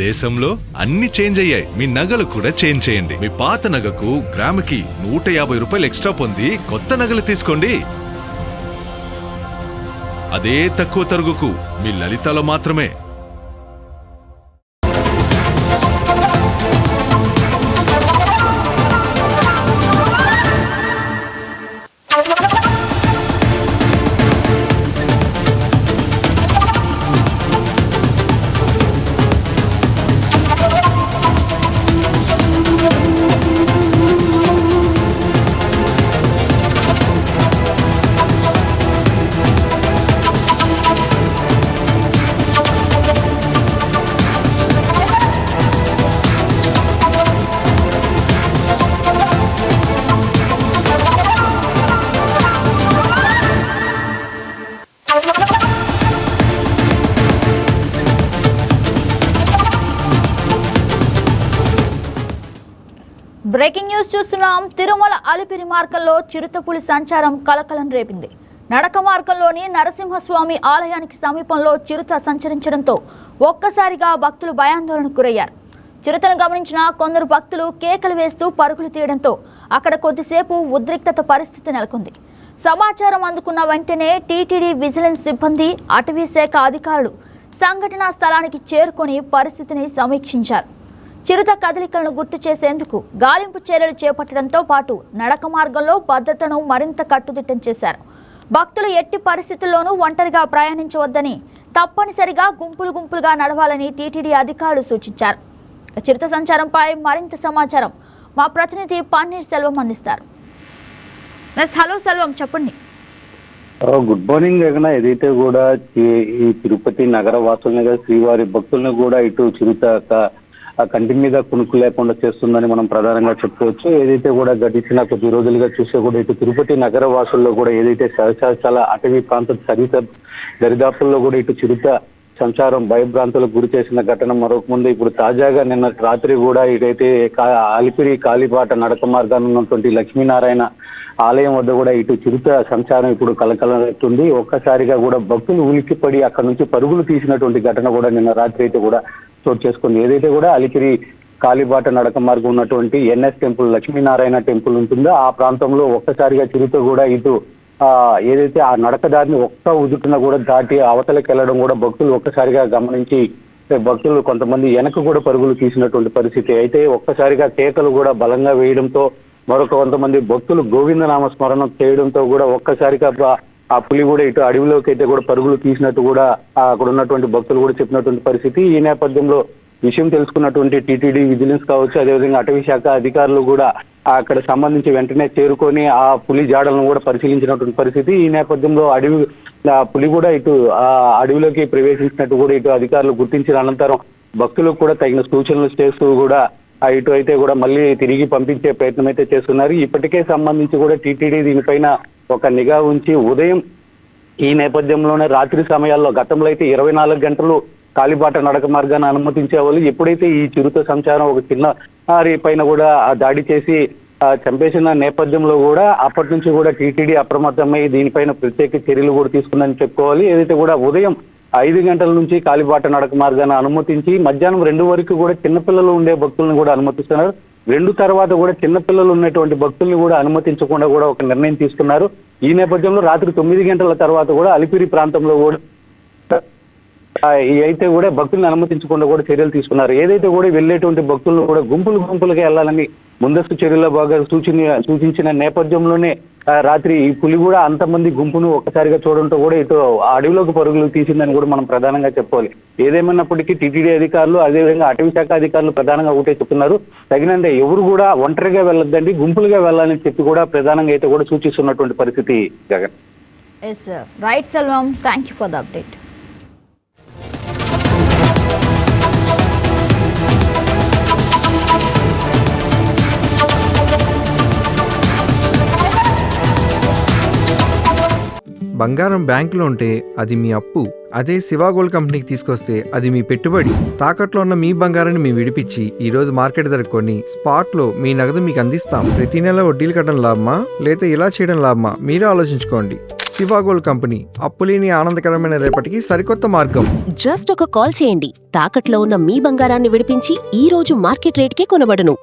దేశంలో అన్ని చేంజ్ అయ్యాయి, మీ నగలు కూడా చేంజ్ చేయండి. మీ పాత నగకు గ్రాముకి 150 రూపాయలు ఎక్స్ట్రా పొంది కొత్త నగలు తీసుకోండి. అదే తక్కువ తరుగుకు మీ లలితలో మాత్రమే. బ్రేకింగ్ న్యూస్ చూస్తున్నాం. తిరుమల అలిపిరి మార్గంలో చిరుతపులి సంచారం కలకలం రేపింది. నడక మార్గంలోని నరసింహస్వామి ఆలయానికి సమీపంలో చిరుత సంచరించడంతో ఒక్కసారిగా భక్తులు భయాందోళనకు గురయ్యారు. చిరుతను గమనించిన కొందరు భక్తులు కేకలు వేస్తూ పరుగులు తీయడంతో అక్కడ కొద్దిసేపు ఉద్రిక్తత పరిస్థితి నెలకొంది. సమాచారం అందుకున్న వెంటనే టీటీడీ విజిలెన్స్ సిబ్బంది, అటవీ శాఖ అధికారులు సంఘటనా స్థలానికి చేరుకొని పరిస్థితిని సమీక్షించారు. చిరుత కదలికలను గుర్తు చేసేందుకు గాలింపు చర్యలు చేపట్టడంతో పాటు నడక మార్గంలో భద్రతను మరింత కట్టుదిట్టం చేశారు. భక్తులు ఎట్టి పరిస్థితుల్లోనూ ఒంటరిగా ప్రయాణించవద్దని, తప్పనిసరిగా గుంపులుగా నడవాలని టీటీడీ అధికారులు సూచించారు. చిరుత సంచారంపై మరింత సమాచారం మా ప్రతినిధి పన్నీర్ సెల్వం అందిస్తారు. హలో సెల్వం, చెప్పండి. గుడ్ మార్నింగ్ గగన. ఏదైతే కూడా ఈ తిరుపతి నగర వాసులుగా శ్రీవారి భక్తులను కూడా ఇటు చిరుత కంటి మీద కునుకు లేకుండా చేస్తుందని మనం ప్రధానంగా చెప్పుకోవచ్చు. ఏదైతే కూడా గడిచిన కొద్ది రోజులుగా చూస్తే కూడా ఇటు తిరుపతి నగర వాసుల్లో కూడా ఏదైతే సహచాల అటవీ ప్రాంత దరిదాపుల్లో కూడా ఇటు చిరుత సంచారం భయభ్రాంతులకు గురి చేసిన ఘటన మరొక ముందు ఇప్పుడు తాజాగా నిన్న రాత్రి కూడా ఇటైతే అలిపిరి కాలిబాట నడక మార్గాన్ని ఉన్నటువంటి లక్ష్మీనారాయణ ఆలయం వద్ద కూడా ఇటు చిరుత సంచారం ఇప్పుడు కలకలవుతుంది. ఒక్కసారిగా కూడా భక్తులు ఉలిక్కిపడి అక్కడ నుంచి పరుగులు తీసినటువంటి ఘటన కూడా నిన్న రాత్రి అయితే కూడా చోటు చేసుకుంది. ఏదైతే కూడా అలిపిరి కాలిబాట నడక మార్గం ఉన్నటువంటి ఎన్ఎస్ టెంపుల్, లక్ష్మీనారాయణ టెంపుల్ ఉంటుందో ఆ ప్రాంతంలో ఒక్కసారిగా చిరుత కూడా ఇటు ఏదైతే ఆ నడకదారిని ఒక్క ఉదుటున కూడా దాటి అవతలకి వెళ్ళడం కూడా భక్తులు ఒక్కసారిగా గమనించి భక్తులు కొంతమంది వెనక కూడా పరుగులు తీసినటువంటి పరిస్థితి. అయితే ఒక్కసారిగా కేకలు కూడా బలంగా వేయడంతో మరొక కొంతమంది భక్తులు గోవిందనామ స్మరణం చేయడంతో కూడా ఒక్కసారిగా ఆ పులి కూడా ఇటు అడవిలోకి అయితే కూడా పరుగులు తీసినట్టు కూడా అక్కడ ఉన్నటువంటి భక్తులు కూడా చెప్పినటువంటి పరిస్థితి. ఈ నేపథ్యంలో విషయం తెలుసుకున్నటువంటి టీటీడీ విజిలెన్స్ కావచ్చు, అదేవిధంగా అటవీ శాఖ అధికారులు కూడా అక్కడ సంబంధించి వెంటనే చేరుకొని ఆ పులి జాడలను కూడా పరిశీలించినటువంటి పరిస్థితి. ఈ నేపథ్యంలో పులి కూడా ఇటు అడవిలోకి ప్రవేశించినట్టు కూడా ఇటు అధికారులు గుర్తించిన అనంతరం భక్తులకు కూడా తగిన సూచనలు చేస్తూ కూడా ఇటు అయితే కూడా మళ్ళీ తిరిగి పంపించే ప్రయత్నం అయితే చేస్తున్నారు. ఇప్పటికే సంబంధించి కూడా టీటీడీ దీనిపైన ఒక నిఘా ఉంచి ఉదయం ఈ నేపథ్యంలోనే రాత్రి సమయాల్లో గతంలో అయితే 24 గంటలు కాలిబాట నడక మార్గాన్ని అనుమతించేవాళ్ళు. ఎప్పుడైతే ఈ చిరుత సంచారం ఒక చిన్న పైన కూడా దాడి చేసి చంపేసిన నేపథ్యంలో కూడా అప్పటి నుంచి కూడా టీటీడీ అప్రమత్తమై దీనిపైన ప్రత్యేక చర్యలు కూడా తీసుకుందని చెప్పుకోవాలి. ఏదైతే కూడా ఉదయం 5 గంటల నుంచి కాలిబాట నడక మార్గాన్ని అనుమతించి మధ్యాహ్నం 2 వరకు కూడా చిన్నపిల్లలు ఉండే భక్తులను కూడా అనుమతిస్తున్నారు. 2 తర్వాత కూడా చిన్నపిల్లలు ఉన్నటువంటి భక్తుల్ని కూడా అనుమతించకుండా కూడా ఒక నిర్ణయం తీసుకున్నారు. ఈ నేపథ్యంలో రాత్రి 9 గంటల తర్వాత కూడా అలిపిరి ప్రాంతంలో కూడా అయితే కూడా భక్తులను అనుమతించకుండా కూడా చర్యలు తీసుకున్నారు. ఏదైతే కూడా వెళ్ళేటువంటి భక్తులను కూడా గుంపులుగా వెళ్ళాలని ముందస్తు చర్యల్లో బాగా సూచించిన నేపథ్యంలోనే రాత్రి ఈ పులి కూడా అంతమంది గుంపును ఒక్కసారిగా చూడడంతో కూడా ఇటు అడవిలోకి పరుగులు తీసిందని కూడా మనం ప్రధానంగా చెప్పుకోవాలి. ఏదేమైనప్పటికీ టీటీడీ అధికారులు అదేవిధంగా అటవీ శాఖ అధికారులు ప్రధానంగా ఒకటే చెప్తున్నారు, తగినంత ఎవరు కూడా ఒంటరిగా వెళ్ళొద్దండి, గుంపులుగా వెళ్ళాలని చెప్పి కూడా ప్రధానంగా అయితే కూడా సూచిస్తున్నటువంటి పరిస్థితి. Jagan. Right Selvam, thank you for the update. బంగారం బ్యాంకులో ఉంటే అది మీ అప్పు, అదే శివ గోల్డ్ కంపెనీకి తీసుకొస్తే అది మీ పెట్టుబడి. తాకట్లో ఉన్న మీ బంగారాన్ని మేము విడిపించి ఈ రోజు మార్కెట్ ధర కొని స్పాట్ లో మీ నగదు మీకు అందిస్తాం. ప్రతి నెల వడ్డీలు కట్టడం లాభమా లేదా ఇలా చేయడం లాభమా మీరే ఆలోచించుకోండి. శివ గోల్డ్ కంపెనీ, అప్పులేని ఆనందకరమైన రేపటికి సరికొత్త మార్గం. జస్ట్ ఒక కాల్ చేయండి. తాకట్లో ఉన్న మీ బంగారాన్ని విడిపించి ఈ రోజు మార్కెట్ రేట్కే కొనబడును.